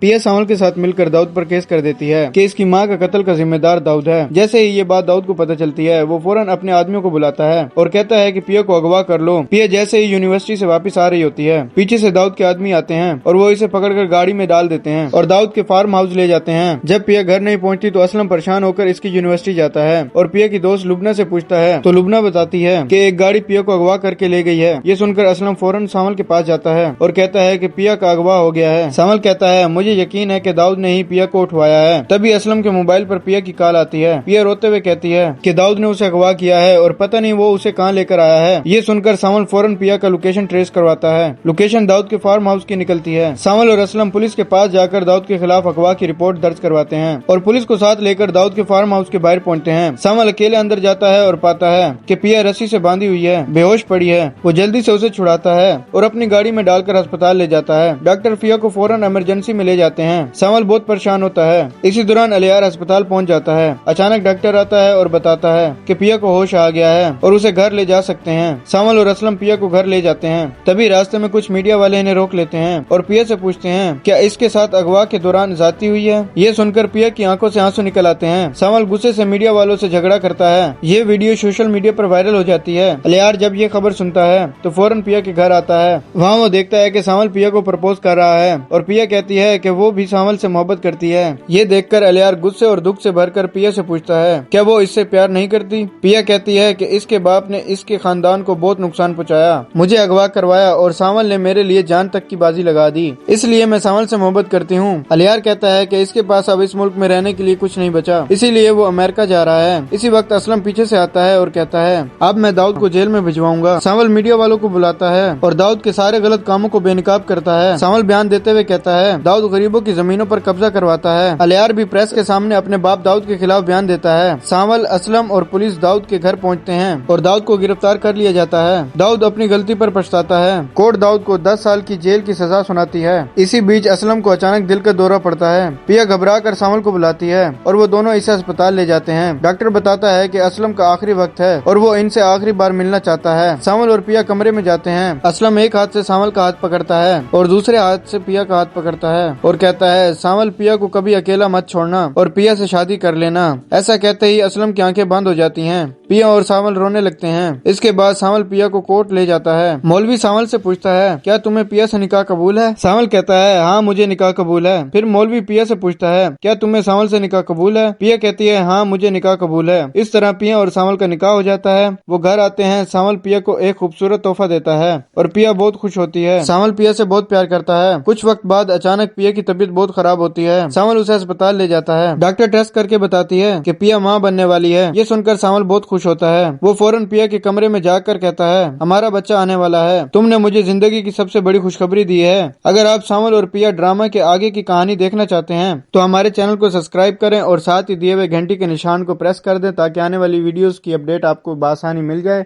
पिया सावल के साथ मिलकर दाऊद पर केस कर देती है कि इसकी मां का कत्ल का जिम्मेदार दाऊद है। जैसे ही ये बात दाऊद को पता चलती है वो फौरन अपने आदमियों को बुलाता है और कहता है कि पिया को अगवा कर लो। पिया जैसे ही यूनिवर्सिटी से वापस आ रही होती है, पीछे से दाऊद के आदमी आते हैं और वो इसे पकड़कर गाड़ी में डाल देते हैं और दाऊद के फार्म हाउस ले जाते हैं। जब पिया घर नहीं पहुंचती तो असलम परेशान होकर इसकी यूनिवर्सिटी जाता है और पिया की दोस्त लुबना से पूछता है तो लुबना बताती है कि एक गाड़ी पिया को अगवा करके ले गई है। ये सुनकर असलम फौरन सावल के पास जाता है और कहता है कि पिया का अगवा हो गया है। सावल कहता है मुझे यकीन है कि दाऊद ने ही पिया को उठवाया है। तभी असलम के मोबाइल पर पिया की कॉल आती है। पिया रोते हुए कहती है कि दाऊद ने उसे अगवा किया है और पता नहीं वो उसे कहाँ लेकर आया है। ये सुनकर सावल फौरन पिया का लोकेशन ट्रेस करवाता है। लोकेशन दाऊद के फार्म हाउस की निकलती है। सावल और असलम पुलिस के पास जाकर दाऊद के खिलाफ अगवा की रिपोर्ट दर्ज करवाते हैं और पुलिस को साथ लेकर दाऊद के फार्म हाउस के बाहर पहुंचते हैं। सावल अकेले अंदर जाता है और पाता है कि पिया रस्सी से बांधी हुई है, बेहोश पड़ी है। वो जल्दी से उसे छुड़ाता है और अपनी गाड़ी में डालकर अस्पताल ले जाता है। डॉक्टर पिया को फौरन इमरजेंसी में ले जाते हैं। सावल बहुत परेशान होता है। इसी दौरान अलियार अस्पताल पहुंच जाता है। अचानक डॉक्टर आता है और बताता है कि पिया को होश आ गया है और उसे घर ले जा सकते हैं। सावल और असलम पिया को घर ले जाते हैं। तभी रास्ते में कुछ मीडिया वाले इन्हें रोक लेते हैं और पिया से पूछते हैं क्या इसके साथ अगवा के दौरान ज्यादती हुई है। ये सुनकर पिया की आंखों से आंसू निकल आते हैं। सावल गुस्से से मीडिया वालों से झगड़ा करता है। ये वीडियो सोशल मीडिया पर वायरल हो जाती है। अलियार जब ये खबर सुनता है तो फौरन पिया के घर आता है। वहाँ वो देखता है कि सावल पिया को प्रपोज कर रहा है और पिया कहती है कि वो भी सावल से मोहब्बत करती है। ये देखकर अलियार गुस्से और दुख से भरकर पिया से पूछता है क्या वो इससे प्यार नहीं करती। पिया कहती है कि इसके बाप ने इसके खानदान को बहुत नुकसान पहुंचाया, मुझे अगवा करवाया और सावल ने मेरे लिए जान तक की बाजी लगा दी, इसलिए मैं सावल से मोहब्बत करती हूँ। अलियार कहता है कि इसके पास अब इस मुल्क में रहने के लिए कुछ नहीं बचा, इसीलिए वो अमेरिका जा रहा है। इसी वक्त असलम पीछे से आता है और कहता है अब मैं दाऊद को जेल में भिजवाऊंगा। सावल मीडिया वालों को बुलाता है और दाऊद के सारे गलत कामों को बेनकाब करता है। सावल बयान देते हुए कहता है दाऊद गरीबों की जमीनों पर कब्जा करवाता है। अलियार भी प्रेस के सामने अपने बाप दाऊद के खिलाफ बयान देता है। सावल, असलम और पुलिस दाऊद के घर पहुंचते हैं और दाऊद को गिरफ्तार कर लिया जाता है। दाऊद अपनी गलती पर पछताता है। कोर्ट दाऊद को 10 साल की जेल की सजा सुनाती है। इसी बीच असलम को अचानक दिल का दौरा पड़ता है। पिया घबरा कर सावल को बुलाती है और वो दोनों इसे अस्पताल ले जाते हैं। डॉक्टर बताता है कि असलम का आखिरी वक्त है और वो इनसे आखिरी बार मिलना चाहता है। सावल और पिया कमरे में जाते हैं। असलम एक हाथ से सावल का हाथ पकड़ता है और दूसरे हाथ से पिया का हाथ पकड़ता है और कहता है सावल पिया को कभी अकेला मत छोड़ना और पिया से शादी कर लेना। ऐसा कहते ही असलम की आंखें बंद हो जाती हैं। पिया और सावल रोने लगते हैं। इसके बाद सावल पिया को कोर्ट ले जाता है। मौलवी सावल से पूछता है क्या तुम्हें पिया से निकाह कबूल है। सावल कहता है हाँ मुझे निकाह कबूल है। फिर मौलवी पिया से पूछता है क्या तुम्हें सावल से निकाह कबूल है। पिया कहती है हाँ मुझे निकाह कबूल है। इस तरह पिया और सावल का निकाह हो जाता है। वो घर आते हैं। सावल पिया को एक खूबसूरत तोहफा देता है और पिया बहुत खुश होती है। सावल पिया से बहुत प्यार करता है। कुछ वक्त बाद अचानक पिया की तबीयत बहुत खराब होती है। सावल उसे अस्पताल ले जाता है। डॉक्टर टेस्ट करके बताती है कि पिया माँ बनने वाली है। ये सुनकर सावल बहुत खुश होता है। वो फौरन पिया के कमरे में जाकर कहता है हमारा बच्चा आने वाला है, तुमने मुझे जिंदगी की सबसे बड़ी खुशखबरी दी है। अगर आप सावल और पिया ड्रामा के आगे की कहानी देखना चाहते हैं तो हमारे चैनल को सब्सक्राइब करें और साथ ही दिए हुए घंटी के निशान को प्रेस कर दें ताकि आने वाली वीडियोस की अपडेट आपको बआसानी मिल जाए।